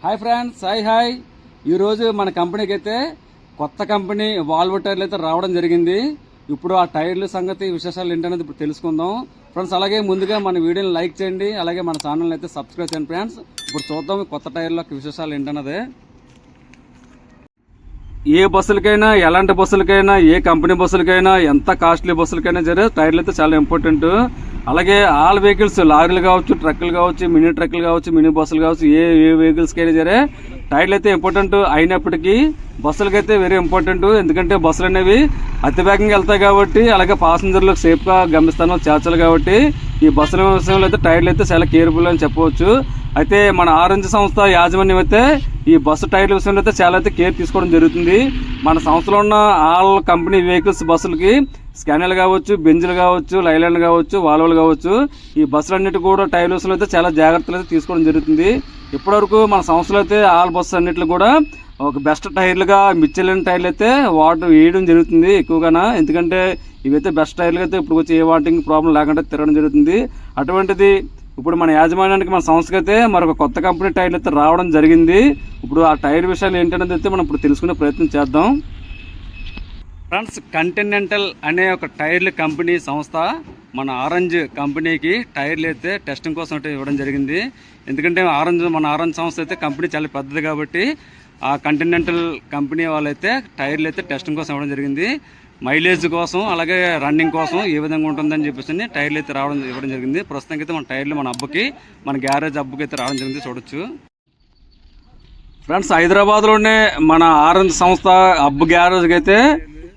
Hi friends, hi. ఈరోజు మన కంపెనీకి అయితే కొత్త కంపెనీ వాల్వో టైర్లు అయితే రావడం జరిగింది. ఇప్పుడు ఆ టైర్ల సంగతి విశేషాలు ఏంటనేది ఇప్పుడు తెలుసుకుందాం ఫ్రెండ్స్. అలాగే ముందుగా మన వీడియోని లైక్ చేయండి, అలాగే మన ఛానల్ని అయితే సబ్స్క్రైబ్ చేయండి ఫ్రెండ్స్. ఇప్పుడు చూద్దాం కొత్త టైర్ల విశేషాలు ఏంటన్నది. ఏ బస్సులకైనా, ఎలాంటి బస్సులకైనా, ఏ కంపెనీ బస్సులకైనా, ఎంత కాస్ట్లీ బస్సులకైనా సరే టైర్లు అయితే చాలా ఇంపార్టెంట్. అలాగే ఆల్ వెహికల్స్, లారీలు కావచ్చు, ట్రక్కులు కావచ్చు, మినీ ట్రక్కులు కావచ్చు, మినీ బస్సులు కావచ్చు, ఏ వెహికల్స్కైనా సరే టైర్లు అయితే ఇంపార్టెంట్ అయినప్పటికీ బస్సులకైతే వెరీ ఇంపార్టెంట్. ఎందుకంటే బస్సులు అనేవి అతి వేగంగా వెళ్తాయి కాబట్టి, అలాగే ప్యాసింజర్లకు సేఫ్గా గమ్యస్థానం చేర్చాలి కాబట్టి ఈ బస్సుల విషయంలో అయితే టైర్లు అయితే చాలా కేర్ఫుల్ అని చెప్పవచ్చు. అయితే మన ఆరెంజ్ సంస్థ యాజమాన్యం అయితే ఈ బస్సు టైర్ల విషయంలో అయితే చాలా అయితే కేర్ తీసుకోవడం జరుగుతుంది. మన సంస్థలో ఉన్న ఆల్ కంపెనీ వెహికల్స్ బస్సులకి స్కానర్లు కావచ్చు, బెంజులు కావచ్చు, లైలాండ్ కావచ్చు, వాల్వోలు కావచ్చు, ఈ బస్సులన్నిటి కూడా టైర్ల విషయంలో అయితే చాలా జాగ్రత్తలు అయితే తీసుకోవడం జరుగుతుంది. ఇప్పటివరకు మన సంస్థలో అయితే ఆల్ బస్సు అన్నిట్లు కూడా ఒక బెస్ట్ టైర్లుగా మిచెలిన్ టైర్లు అయితే వేయడం జరుగుతుంది ఎక్కువగా. ఎందుకంటే ఇవైతే బెస్ట్ టైర్లు అయితే ఇప్పుడు వచ్చి ఏ వాటింగ్ ప్రాబ్లం లేకుండా తిరగడం జరుగుతుంది. అటువంటిది ఇప్పుడు మన యాజమాన్యానికి, మన సంస్థకి అయితే మరొక కొత్త కంపెనీ టైర్లు అయితే రావడం జరిగింది. ఇప్పుడు ఆ టైర్ విషయాలు ఏంటనేది అయితే మనం ఇప్పుడు తెలుసుకునే ప్రయత్నం చేద్దాం ఫ్రెండ్స్. కంటినెంటల్ అనే ఒక టైర్ల కంపెనీ సంస్థ మన ఆరెంజ్ కంపెనీకి టైర్లు అయితే టెస్టింగ్ కోసం అయితే ఇవ్వడం జరిగింది. ఎందుకంటే మన ఆరెంజ్ సంస్థ అయితే కంపెనీ చాలా పెద్దది కాబట్టి ఆ కంటినెంటల్ కంపెనీ వాళ్ళైతే టైర్లు అయితే టెస్టింగ్ కోసం ఇవ్వడం జరిగింది. మైలేజ్ కోసం, అలాగే రన్నింగ్ కోసం ఏ విధంగా ఉంటుందని చెప్పేసి టైర్లు అయితే ఇవ్వడం జరిగింది. ప్రస్తుతానికి అయితే మన టైర్లు మన గ్యారేజ్ అబ్బుకి అయితే రావడం జరిగింది. చూడొచ్చు ఫ్రెండ్స్, హైదరాబాద్లోనే మన ఆరెంజ్ సంస్థ అబ్బు గ్యారేజ్కి అయితే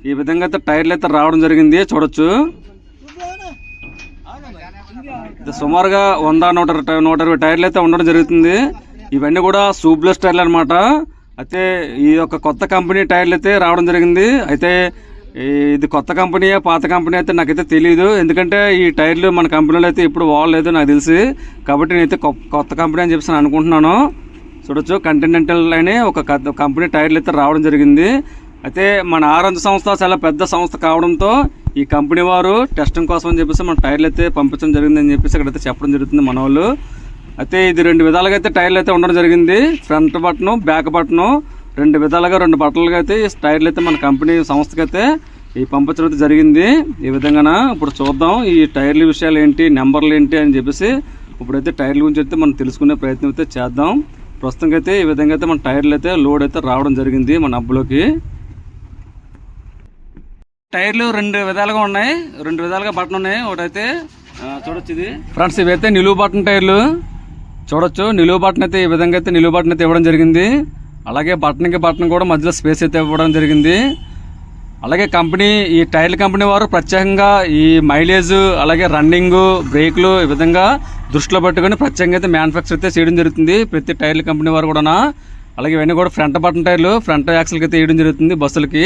ఈ విధంగా అయితే టైర్లు అయితే రావడం జరిగింది. చూడొచ్చు సుమారుగా 100-120 టైర్లు అయితే ఉండడం జరుగుతుంది. ఇవన్నీ కూడా సూబ్లెస్ టైర్లు అనమాట. అయితే ఈ యొక్క కొత్త కంపెనీ టైర్లు అయితే రావడం జరిగింది. అయితే ఇది కొత్త కంపెనీయా పాత కంపెనీ అయితే నాకైతే తెలియదు. ఎందుకంటే ఈ టైర్లు మన కంపెనీలో అయితే ఇప్పుడు వాడలేదు నాకు తెలిసి. కాబట్టి నేనైతే కొత్త కంపెనీ అని చెప్పేసి అనుకుంటున్నాను. చూడొచ్చు, కంటినెంటల్ అనే ఒక కంపెనీ టైర్లు అయితే రావడం జరిగింది. అయితే మన ఆరెంజ్ సంస్థ చాలా పెద్ద సంస్థ కావడంతో ఈ కంపెనీ వారు టెస్టింగ్ కోసం అని చెప్పేసి మన టైర్లు అయితే పంపించడం జరిగింది అని చెప్పేసి అక్కడైతే చెప్పడం జరుగుతుంది మన వాళ్ళు. అయితే ఇది 2 విధాలుగా అయితే టైర్లు అయితే ఉండడం జరిగింది. ఫ్రంట్ బటను, బ్యాక్ బటను, 2 విధాలుగా 2 బట్టలుగా అయితే ఈ టైర్లు అయితే మన కంపెనీ సంస్థకి అయితే ఈ పంపించడం అయితే జరిగింది. ఈ విధంగా ఇప్పుడు చూద్దాం ఈ టైర్ల విషయాలు ఏంటి, నెంబర్లు ఏంటి అని చెప్పేసి ఇప్పుడైతే టైర్ల గురించి అయితే మనం తెలుసుకునే ప్రయత్నం అయితే చేద్దాం. ప్రస్తుతం అయితే ఈ విధంగా అయితే మన టైర్లు అయితే లోడ్ అయితే రావడం జరిగింది మన అబ్బులోకి. టైర్లు 2 విధాలుగా ఉన్నాయి, 2 విధాలుగా బటన్ ఉన్నాయి. ఒకటైతే చూడొచ్చు, ఇది ఫ్రెండ్స్ ఇవైతే నిలువు బటన్ టైర్లు. చూడొచ్చు, నిలువు బటన్ అయితే ఈ విధంగా అయితే నిలువు బటన్ అయితే ఇవ్వడం జరిగింది. అలాగే బటన్కి బటన్ కూడా మధ్యలో స్పేస్ అయితే ఇవ్వడం జరిగింది. అలాగే ఈ టైర్ల కంపెనీ వారు ప్రత్యేకంగా ఈ మైలేజ్, అలాగే రన్నింగ్, బ్రేక్లు ఈ విధంగా దృష్టిలో పెట్టుకుని ప్రత్యేకంగా అయితే మ్యానుఫ్యాక్చర్ అయితే చేయడం జరుగుతుంది ప్రతి టైర్ల కంపెనీ వారు కూడా. అలాగే ఇవన్నీ కూడా ఫ్రంట్ బటన్ టైర్లు, ఫ్రంట్ యాక్సిల్కి అయితే వేయడం జరుగుతుంది బస్సులకి.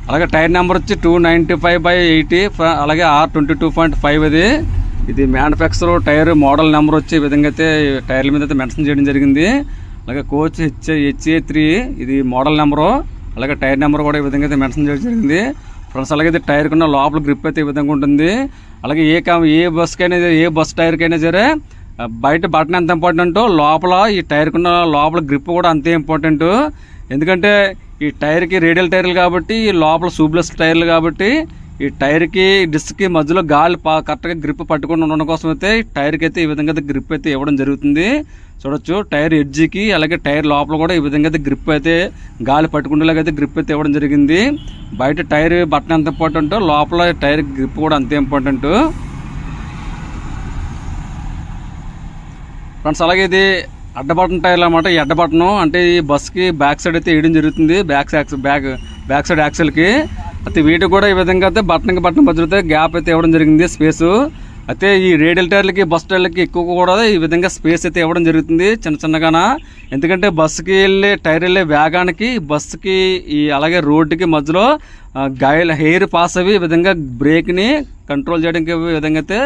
అలాగే టైర్ నెంబర్ వచ్చి 295/80, అలాగే R22.5 ఇది మ్యానుఫ్యాక్చర్ టైర్ మోడల్ నెంబర్ వచ్చి ఈ విధంగా అయితే టైర్ల మీద అయితే మెన్షన్ చేయడం జరిగింది. అలాగే కోచ్ HA3 ఇది మోడల్ నెంబరు, అలాగే టైర్ నెంబర్ కూడా ఈ విధంగా అయితే మెన్షన్ చేయడం జరిగింది ఫ్రెండ్స్. అలాగే అయితే టైర్ కున్న లోపల గ్రిప్ అయితే ఈ విధంగా ఉంటుంది. అలాగే ఏ బస్ టైర్కైనా సరే బయట బటన్ ఎంత ఇంపార్టెంటో లోపల ఈ టైర్ కున్న లోపల గ్రిప్ కూడా అంతే ఇంపార్టెంట్. ఎందుకంటే ఈ టైర్కి రేడియల్ టైర్లు కాబట్టి, ఈ లోపల సూబ్లెస్ టైర్లు కాబట్టి ఈ టైర్కి డిస్క్కి మధ్యలో గాలి కరెక్ట్గా గ్రిప్ పట్టుకుని ఉండడం కోసం అయితే టైర్కి అయితే ఈ విధంగా అయితే గ్రిప్ అయితే ఇవ్వడం జరుగుతుంది. చూడొచ్చు, టైర్ ఎడ్జికి అలాగే టైర్ లోపల కూడా ఈ విధంగా అయితే గ్రిప్ అయితే గాలి పట్టుకునేలాగా అయితే గ్రిప్ అయితే ఇవ్వడం జరిగింది. బయట టైర్ బటన్ ఎంత ఇంపార్టెంటో లోపల టైర్ గ్రిప్ కూడా అంతే ఇంపార్టెంట్ ఫ్రెండ్స్. అలాగే ఇది అడ్డ బటన్ టైర్లు అన్నమాట. ఈ అడ్డ బటన్ అంటే ఈ బస్కి బ్యాక్ సైడ్ అయితే వేయడం జరుగుతుంది, బ్యాక్ సైడ్ యాక్సిల్కి. అయితే వీటికి కూడా ఈ విధంగా అయితే బటన్కి బటన్ మధ్యలో గ్యాప్ అయితే ఇవ్వడం జరిగింది, స్పేసు. అయితే ఈ రేడియల్ టైర్లకి, బస్ టైర్లకి ఎక్కువ కూడా ఈ విధంగా స్పేస్ అయితే ఇవ్వడం జరుగుతుంది చిన్నగా. ఎందుకంటే బస్సుకి టైర్ వెళ్ళే వేగానికి బస్సుకి అలాగే రోడ్డుకి మధ్యలో హెయిర్ పాస్ అవి ఈ విధంగా బ్రేక్ని కంట్రోల్ చేయడానికి ఈ విధంగా అయితే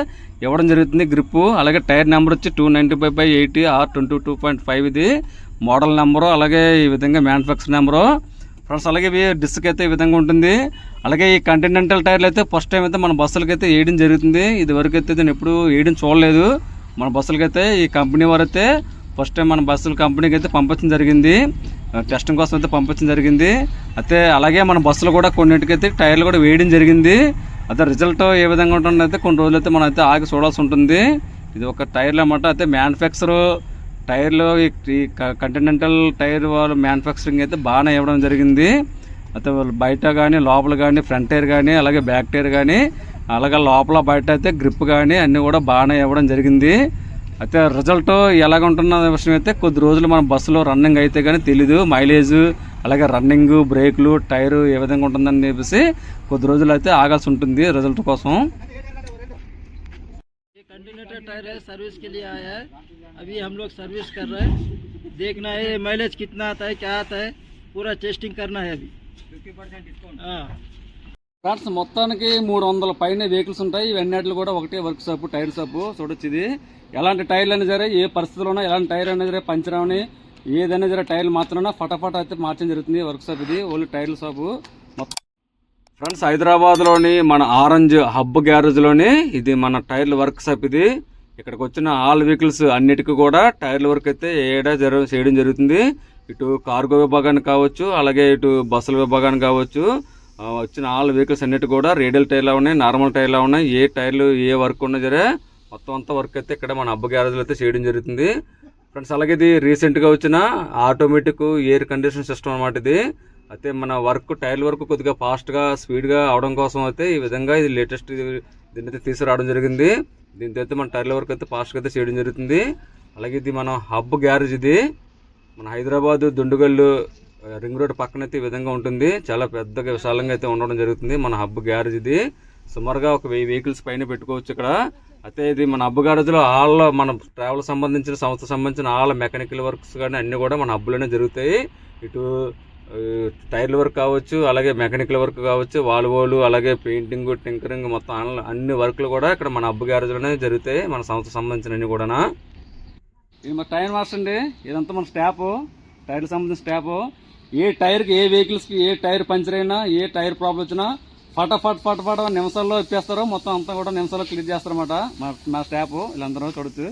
ఇవ్వడం జరుగుతుంది గ్రిప్పు. అలాగే టైర్ నెంబర్ వచ్చి 295/80, R22.5 ఇది మోడల్ నెంబరు. అలాగే ఈ విధంగా మ్యానుఫ్యాక్చర్ నెంబరు ఫ్రెండ్స్. అలాగే డిస్క్ అయితే ఈ విధంగా ఉంటుంది. అలాగే ఈ కంటినెంటల్ టైర్లు అయితే ఫస్ట్ టైం అయితే మన బస్సులకి అయితే వేయడం జరుగుతుంది. ఇది వరకు అయితే నేను ఎప్పుడు వేయడం చూడలేదు మన బస్సులకైతే. ఈ కంపెనీ వారు అయితే ఫస్ట్ టైం మన బస్సులు కంపెనీకి అయితే పంపించడం జరిగింది, టెస్టింగ్ కోసం అయితే పంపించడం జరిగింది. అయితే అలాగే మన బస్సులు కూడా కొన్నింటికైతే టైర్లు కూడా వేయడం జరిగింది. అయితే రిజల్ట్ ఏ విధంగా ఉంటుంది అయితే కొన్ని రోజులు అయితే మనం అయితే ఆగి చూడాల్సి ఉంటుంది. ఇది ఒక టైర్లు అన్నమాట. అయితే మ్యానుఫ్యాక్చర్ టైర్లు ఈ కంటినెంటల్ టైర్ వాళ్ళు మ్యానుఫ్యాక్చరింగ్ అయితే బాగానే ఇవ్వడం జరిగింది. అయితే వాళ్ళు బయట కానీ లోపల కానీ ఫ్రంట్ టైర్ కానీ అలాగే బ్యాక్ టైర్ కానీ అలాగే లోపల బయట అయితే గ్రిప్ కానీ అన్నీ కూడా బాగానే ఇవ్వడం జరిగింది. అయితే రిజల్ట్ ఎలాగ ఉంటున్న విషయం అయితే కొద్ది రోజులు మన బస్సులో రన్నింగ్ అయితే కానీ తెలీదు. మైలేజ్ అలాగే రన్నింగ్ బ్రేక్లు టైరు ఏ విధంగా ఉంటుందని చెప్పేసి కొద్ది రోజులు అయితే ఆగాల్సి ఉంటుంది రిజల్ట్ కోసం. कंटिन्यूटर टायर है, सर्विस के लिए आया है. अभी हम लोग सर्विस कर रहे हैं. देखना है माइलेज कितना आता है, क्या आता है, पूरा टेस्टिंग करना है अभी. 50% डिस्काउंट. ఫ్రెండ్స్ మొత్తానికి 300 పైన వెహికల్స్ ఉంటాయి. ఇవన్నిటిలో కూడా ఒకటే వర్క్ షాప్ టైర్ షాప్. చూడొచ్చు ఇది ఎలాంటి టైర్లు అయినా సరే ఏ పరిస్థితుల్లో ఎలాంటి టైర్ అయినా సరే పంచర్ అవని ఏదైనా సరే టైర్లు మాత్రం ఫటాఫట్ అయితే మార్చడం జరుగుతుంది వర్క్ షాప్. ఇది ఓన్లీ టైర్ల షాపు. ఫ్రెండ్స్ హైదరాబాద్లోని మన ఆరెంజ్ హబ్ గ్యారేజ్లోని ఇది మన టైర్ల వర్క్ షాప్. ఇది ఇక్కడికి వచ్చిన ఆల్ వెహికల్స్ అన్నిటికీ కూడా టైర్ల వర్క్ అయితే చేయడం జరుగుతుంది. ఇటు కార్గో విభాగానికి కావచ్చు అలాగే ఇటు బస్సుల విభాగానికి కావచ్చు. వచ్చిన ఆల్ వెహికల్స్ అన్నిటి కూడా రేడియల్ టైర్లు ఉన్నాయి, నార్మల్ టైర్లు ఉన్నాయి. ఏ టైర్లు ఏ వర్క్ ఉన్నా సరే మొత్తం అంతా వర్క్ అయితే ఇక్కడ మన హబ్ గ్యారేజ్లో అయితే చేయడం జరుగుతుంది. ఫ్రెండ్స్ అలాగే ఇది రీసెంట్గా వచ్చిన ఆటోమేటిక్ ఎయిర్ కండిషన్ సిస్టమ్ అన్నమాట. ఇది అయితే మన వర్క్ టైర్ల వర్క్ కొద్దిగా ఫాస్ట్గా స్పీడ్గా అవడం కోసం అయితే ఈ విధంగా ఇది లేటెస్ట్ దీన్ని అయితే తీసుకురావడం జరిగింది. దీంతో అయితే మన టైర్ల వర్క్ అయితే ఫాస్ట్గా అయితే చేయడం జరుగుతుంది. అలాగే ఇది మన హబ్ గ్యారేజ్. ఇది మన హైదరాబాద్ దుండుగల్లు రింగ్ రోడ్ పక్కన అయితే ఈ విధంగా ఉంటుంది. చాలా పెద్దగా విశాలంగా అయితే ఉండడం జరుగుతుంది మన హబ్ గ్యారేజ్. ఇది సుమారుగా ఒక 1000 వెహికల్స్ పైన పెట్టుకోవచ్చు ఇక్కడ. అయితే ఇది మన హబ్ గ్యారేజ్లో ఆల్ మన ట్రావెల్ సంబంధించిన సంస్థ సంబంధించిన ఆల్ మెకానికల్ వర్క్స్ కానీ అన్నీ కూడా మన హబ్లోనే జరుగుతాయి. ఇటు టైర్ల వర్క్ కావచ్చు అలాగే మెకానికల్ వర్క్ కావచ్చు, వాల్వోలు అలాగే పెయింటింగ్ టింకరింగ్ మొత్తం అన్ని వర్క్లు కూడా ఇక్కడ మన హబ్ గ్యారేజ్లోనే జరుగుతాయి మన సంస్థ సంబంధించిన అన్ని కూడా. ఇది మన టైర్ మాస్టర్ అండి. ఇదంతా మన స్టాఫ్ టైర్కి సంబంధించిన స్టాఫ్. ఏ టైర్కి ఏ వెహికల్స్కి ఏ టైర్ పంచర్ అయినా ఏ టైర్ ప్రాబ్లం వచ్చినా ఫటాఫట్ నిమిషాల్లో ఇప్పేస్తారు. మొత్తం అంతా కూడా నిమిషాల్లో క్లియర్ చేస్తారన్నమాట మా స్టాఫ్. వీళ్ళందరూ చూడొచ్చు.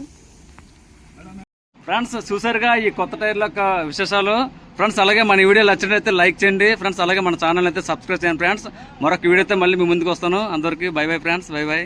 ఫ్రెండ్స్ చూసారుగా ఈ కొత్త టైర్ల యొక్క విశేషాలు. ఫ్రెండ్స్ అలాగే మన వీడియో నచ్చినట్లయితే లైక్ చేయండి ఫ్రెండ్స్. అలాగే మన ఛానల్ అయితే సబ్స్క్రైబ్ చేయండి ఫ్రెండ్స్. మరొక వీడియో అయితే మళ్ళీ మీ ముందుకు వస్తాను. అందరికీ by bye friends, by by.